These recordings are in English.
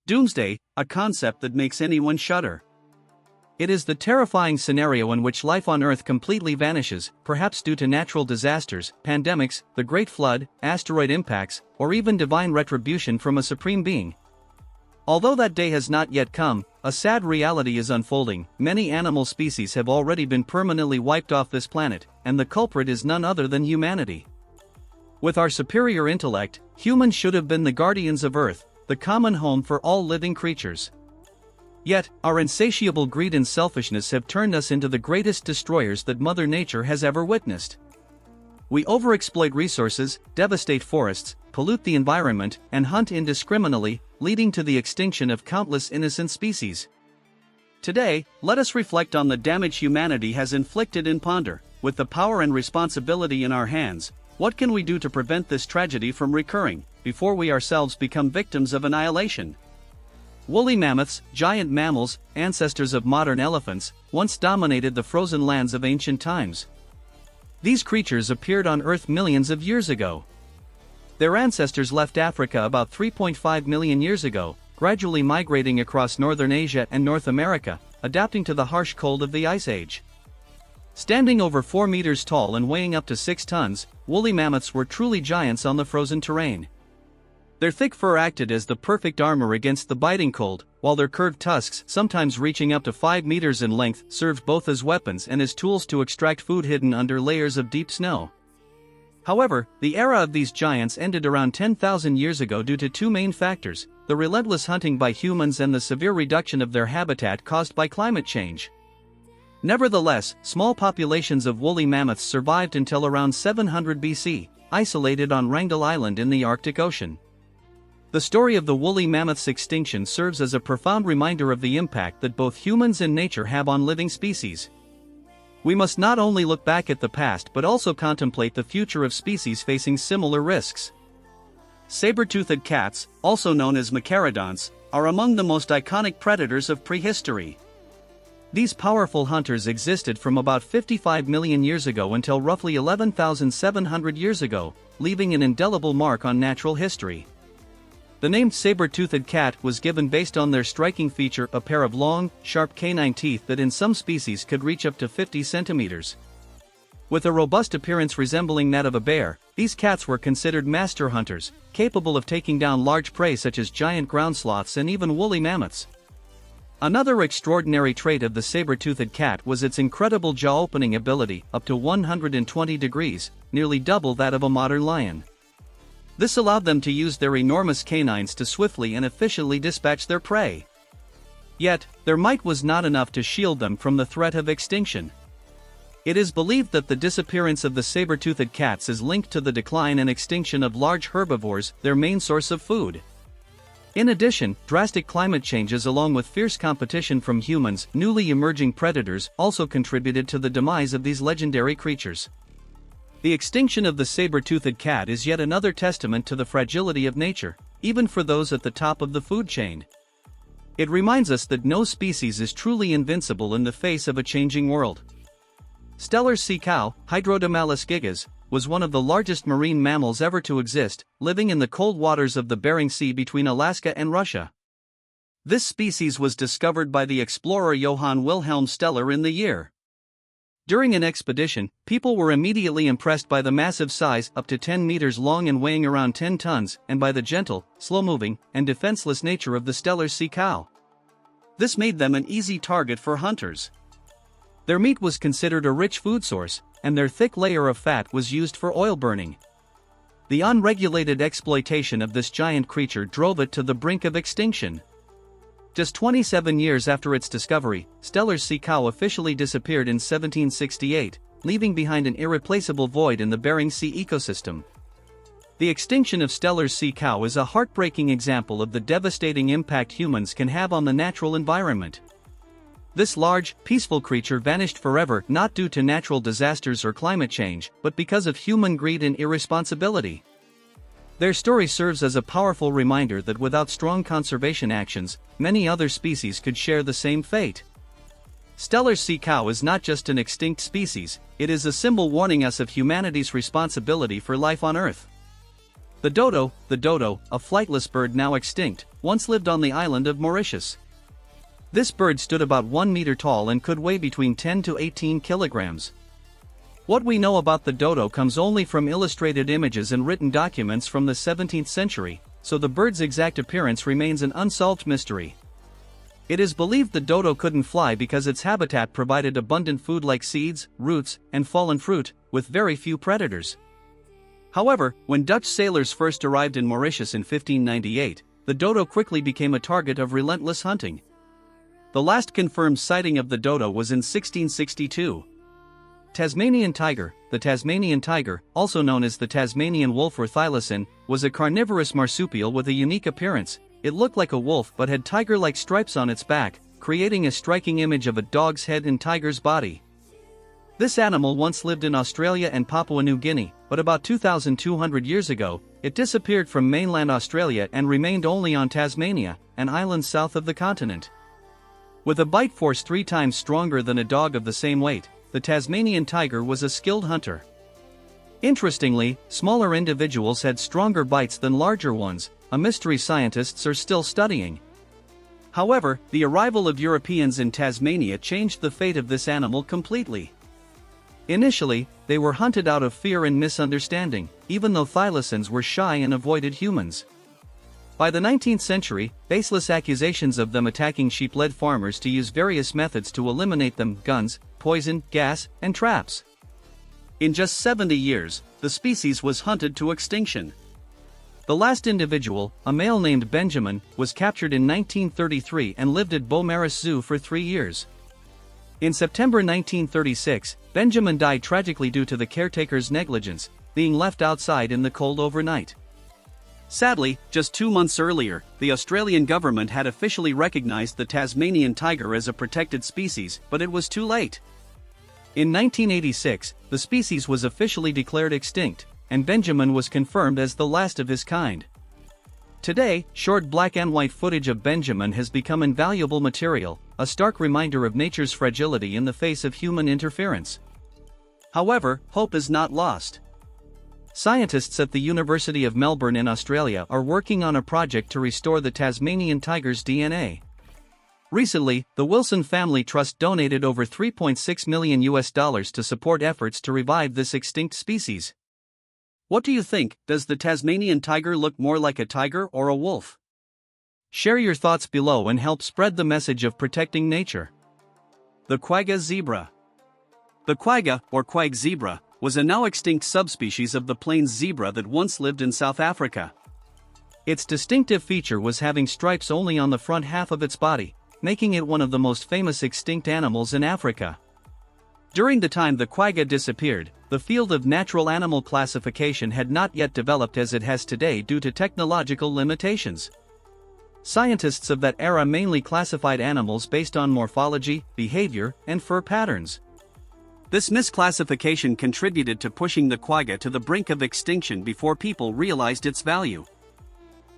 Doomsday, a concept that makes anyone shudder. It is the terrifying scenario in which life on Earth completely vanishes, perhaps due to natural disasters, pandemics, the Great Flood, asteroid impacts, or even divine retribution from a supreme being. Although that day has not yet come, a sad reality is unfolding. Many animal species have already been permanently wiped off this planet, and the culprit is none other than humanity. With our superior intellect, humans should have been the guardians of Earth, the common home for all living creatures. Yet, our insatiable greed and selfishness have turned us into the greatest destroyers that Mother Nature has ever witnessed. We overexploit resources, devastate forests, pollute the environment, and hunt indiscriminately, leading to the extinction of countless innocent species. Today, let us reflect on the damage humanity has inflicted and ponder, with the power and responsibility in our hands, what can we do to prevent this tragedy from recurring, before we ourselves become victims of annihilation? Woolly mammoths, giant mammals, ancestors of modern elephants, once dominated the frozen lands of ancient times. These creatures appeared on Earth millions of years ago. Their ancestors left Africa about 3.5 million years ago, gradually migrating across northern Asia and North America, adapting to the harsh cold of the Ice Age. Standing over 4 meters tall and weighing up to 6 tons, woolly mammoths were truly giants on the frozen terrain. Their thick fur acted as the perfect armor against the biting cold, while their curved tusks, sometimes reaching up to 5 meters in length, served both as weapons and as tools to extract food hidden under layers of deep snow. However, the era of these giants ended around 10,000 years ago due to two main factors: the relentless hunting by humans and the severe reduction of their habitat caused by climate change. Nevertheless, small populations of woolly mammoths survived until around 700 BC, isolated on Wrangel Island in the Arctic Ocean. The story of the woolly mammoth's extinction serves as a profound reminder of the impact that both humans and nature have on living species. We must not only look back at the past but also contemplate the future of species facing similar risks. Saber-toothed cats, also known as machaerodonts, are among the most iconic predators of prehistory. These powerful hunters existed from about 55 million years ago until roughly 11,700 years ago, leaving an indelible mark on natural history. The name saber-toothed cat was given based on their striking feature, a pair of long, sharp canine teeth that in some species could reach up to 50 centimeters. With a robust appearance resembling that of a bear, these cats were considered master hunters, capable of taking down large prey such as giant ground sloths and even woolly mammoths. Another extraordinary trait of the saber-toothed cat was its incredible jaw-opening ability, up to 120 degrees, nearly double that of a modern lion. This allowed them to use their enormous canines to swiftly and efficiently dispatch their prey. Yet, their might was not enough to shield them from the threat of extinction. It is believed that the disappearance of the saber-toothed cats is linked to the decline and extinction of large herbivores, their main source of food. In addition, drastic climate changes along with fierce competition from humans, newly emerging predators, also contributed to the demise of these legendary creatures. The extinction of the saber-toothed cat is yet another testament to the fragility of nature, even for those at the top of the food chain. It reminds us that no species is truly invincible in the face of a changing world. Steller's sea cow, Hydrodamalus gigas, was one of the largest marine mammals ever to exist, living in the cold waters of the Bering Sea between Alaska and Russia. This species was discovered by the explorer Johann Wilhelm Steller in the year. During an expedition, people were immediately impressed by the massive size, up to 10 meters long and weighing around 10 tons, and by the gentle, slow-moving, and defenseless nature of the Steller's sea cow. This made them an easy target for hunters. Their meat was considered a rich food source, and their thick layer of fat was used for oil burning. The unregulated exploitation of this giant creature drove it to the brink of extinction. Just 27 years after its discovery, Steller's sea cow officially disappeared in 1768, leaving behind an irreplaceable void in the Bering Sea ecosystem. The extinction of Steller's sea cow is a heartbreaking example of the devastating impact humans can have on the natural environment. This large, peaceful creature vanished forever not due to natural disasters or climate change, but because of human greed and irresponsibility. Their story serves as a powerful reminder that without strong conservation actions, many other species could share the same fate. Steller's sea cow is not just an extinct species, it is a symbol warning us of humanity's responsibility for life on Earth. The dodo, a flightless bird now extinct, once lived on the island of Mauritius. This bird stood about 1 meter tall and could weigh between 10 to 18 kilograms. What we know about the dodo comes only from illustrated images and written documents from the 17th century, so the bird's exact appearance remains an unsolved mystery. It is believed the dodo couldn't fly because its habitat provided abundant food like seeds, roots, and fallen fruit, with very few predators. However, when Dutch sailors first arrived in Mauritius in 1598, the dodo quickly became a target of relentless hunting. The last confirmed sighting of the dodo was in 1662. Tasmanian tiger. The Tasmanian tiger, also known as the Tasmanian wolf or thylacine, was a carnivorous marsupial with a unique appearance. It looked like a wolf but had tiger-like stripes on its back, creating a striking image of a dog's head and tiger's body. This animal once lived in Australia and Papua New Guinea, but about 2,200 years ago, it disappeared from mainland Australia and remained only on Tasmania, an island south of the continent. With a bite force 3 times stronger than a dog of the same weight, the Tasmanian tiger was a skilled hunter. Interestingly, smaller individuals had stronger bites than larger ones, a mystery scientists are still studying. However, the arrival of Europeans in Tasmania changed the fate of this animal completely. Initially, they were hunted out of fear and misunderstanding, even though thylacines were shy and avoided humans. By the 19th century, baseless accusations of them attacking sheep led farmers to use various methods to eliminate them: guns, poison, gas, and traps. In just 70 years, the species was hunted to extinction. The last individual, a male named Benjamin, was captured in 1933 and lived at Beaumaris Zoo for 3 years. In September 1936, Benjamin died tragically due to the caretaker's negligence, being left outside in the cold overnight. Sadly, just 2 months earlier, the Australian government had officially recognized the Tasmanian tiger as a protected species, but it was too late. In 1986, the species was officially declared extinct, and Benjamin was confirmed as the last of his kind. Today, short black and white footage of Benjamin has become invaluable material, a stark reminder of nature's fragility in the face of human interference. However, hope is not lost. Scientists at the University of Melbourne in Australia are working on a project to restore the Tasmanian tiger's DNA. Recently, the Wilson Family Trust donated over $3.6 million to support efforts to revive this extinct species. What do you think? Does the Tasmanian tiger look more like a tiger or a wolf? Share your thoughts below and help spread the message of protecting nature. The quagga zebra. The quagga, or quag zebra, was a now extinct subspecies of the plains zebra that once lived in South Africa. Its distinctive feature was having stripes only on the front half of its body, making it one of the most famous extinct animals in Africa. During the time the quagga disappeared, the field of natural animal classification had not yet developed as it has today due to technological limitations. Scientists of that era mainly classified animals based on morphology, behavior, and fur patterns. This misclassification contributed to pushing the quagga to the brink of extinction before people realized its value.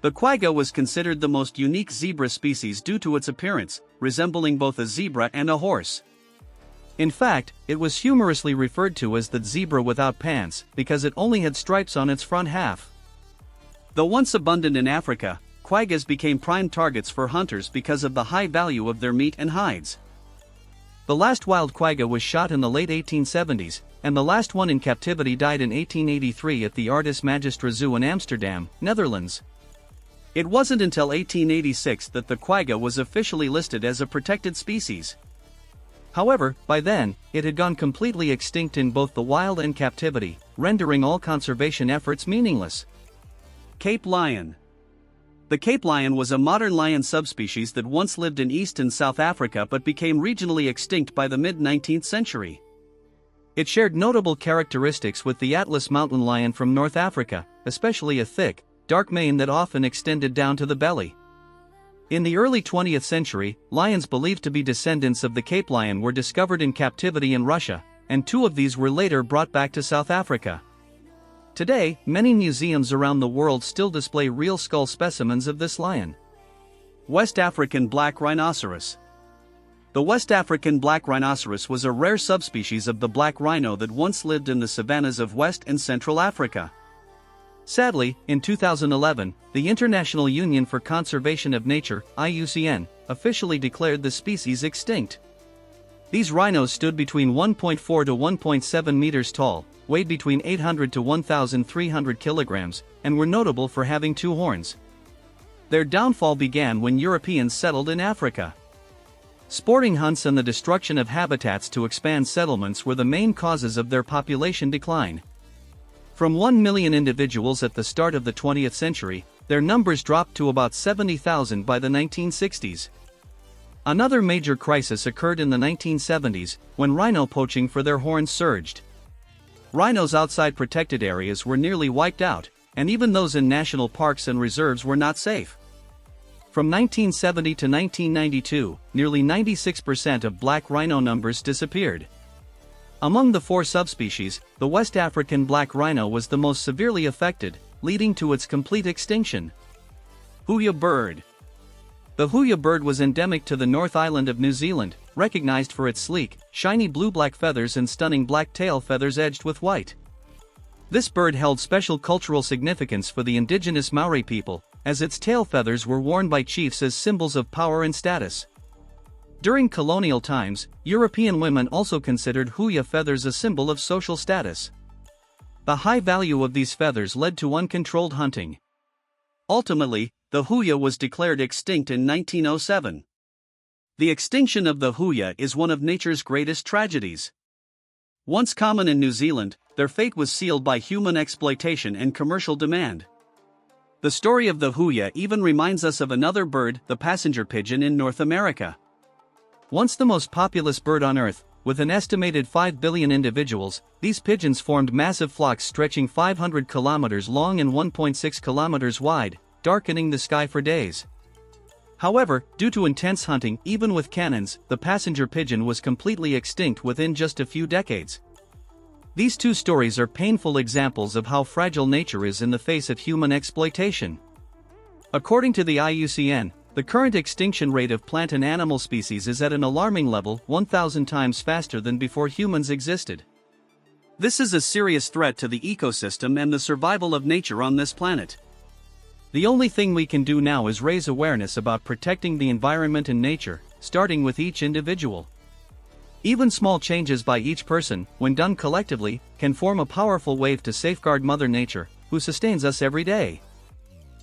The quagga was considered the most unique zebra species due to its appearance, resembling both a zebra and a horse. In fact, it was humorously referred to as the zebra without pants because it only had stripes on its front half. Though once abundant in Africa, quaggas became prime targets for hunters because of the high value of their meat and hides. The last wild quagga was shot in the late 1870s, and the last one in captivity died in 1883 at the Artis Magistra Zoo in Amsterdam, Netherlands. It wasn't until 1886 that the quagga was officially listed as a protected species. However, by then, it had gone completely extinct in both the wild and captivity, rendering all conservation efforts meaningless. Cape lion. The Cape lion was a modern lion subspecies that once lived in East and South Africa but became regionally extinct by the mid-19th century. It shared notable characteristics with the Atlas mountain lion from North Africa, especially a thick, dark mane that often extended down to the belly. In the early 20th century, lions believed to be descendants of the Cape lion were discovered in captivity in Russia, and 2 of these were later brought back to South Africa. Today, many museums around the world still display real skull specimens of this lion. West African black rhinoceros. The West African black rhinoceros was a rare subspecies of the black rhino that once lived in the savannas of West and Central Africa. Sadly, in 2011, the International Union for Conservation of Nature, IUCN, officially declared the species extinct. These rhinos stood between 1.4 to 1.7 meters tall, weighed between 800 to 1,300 kilograms, and were notable for having two horns. Their downfall began when Europeans settled in Africa. Sporting hunts and the destruction of habitats to expand settlements were the main causes of their population decline. From 1 million individuals at the start of the 20th century, their numbers dropped to about 70,000 by the 1960s. Another major crisis occurred in the 1970s, when rhino poaching for their horns surged. Rhinos outside protected areas were nearly wiped out, and even those in national parks and reserves were not safe. From 1970 to 1992, nearly 96% of black rhino numbers disappeared. Among the four subspecies, the West African black rhino was the most severely affected, leading to its complete extinction. Huia bird. The huia bird was endemic to the North Island of New Zealand, recognized for its sleek, shiny blue-black feathers and stunning black tail feathers edged with white. This bird held special cultural significance for the indigenous Maori people, as its tail feathers were worn by chiefs as symbols of power and status. During colonial times, European women also considered huia feathers a symbol of social status. The high value of these feathers led to uncontrolled hunting. Ultimately, the huia was declared extinct in 1907. The extinction of the huia is one of nature's greatest tragedies. Once common in New Zealand, their fate was sealed by human exploitation and commercial demand. The story of the huia even reminds us of another bird, the passenger pigeon in North America. Once the most populous bird on Earth, with an estimated 5 billion individuals, these pigeons formed massive flocks stretching 500 kilometers long and 1.6 kilometers wide, darkening the sky for days. However, due to intense hunting, even with cannons, the passenger pigeon was completely extinct within just a few decades. These two stories are painful examples of how fragile nature is in the face of human exploitation. According to the IUCN, the current extinction rate of plant and animal species is at an alarming level, 1,000 times faster than before humans existed. This is a serious threat to the ecosystem and the survival of nature on this planet. The only thing we can do now is raise awareness about protecting the environment and nature, starting with each individual. Even small changes by each person, when done collectively, can form a powerful wave to safeguard Mother Nature, who sustains us every day.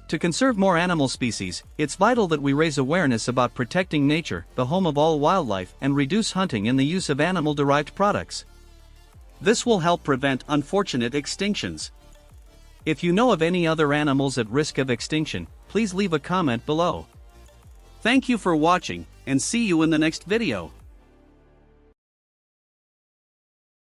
To conserve more animal species, it's vital that we raise awareness about protecting nature, the home of all wildlife, and reduce hunting and the use of animal-derived products. This will help prevent unfortunate extinctions. If you know of any other animals at risk of extinction, please leave a comment below. Thank you for watching, and see you in the next video.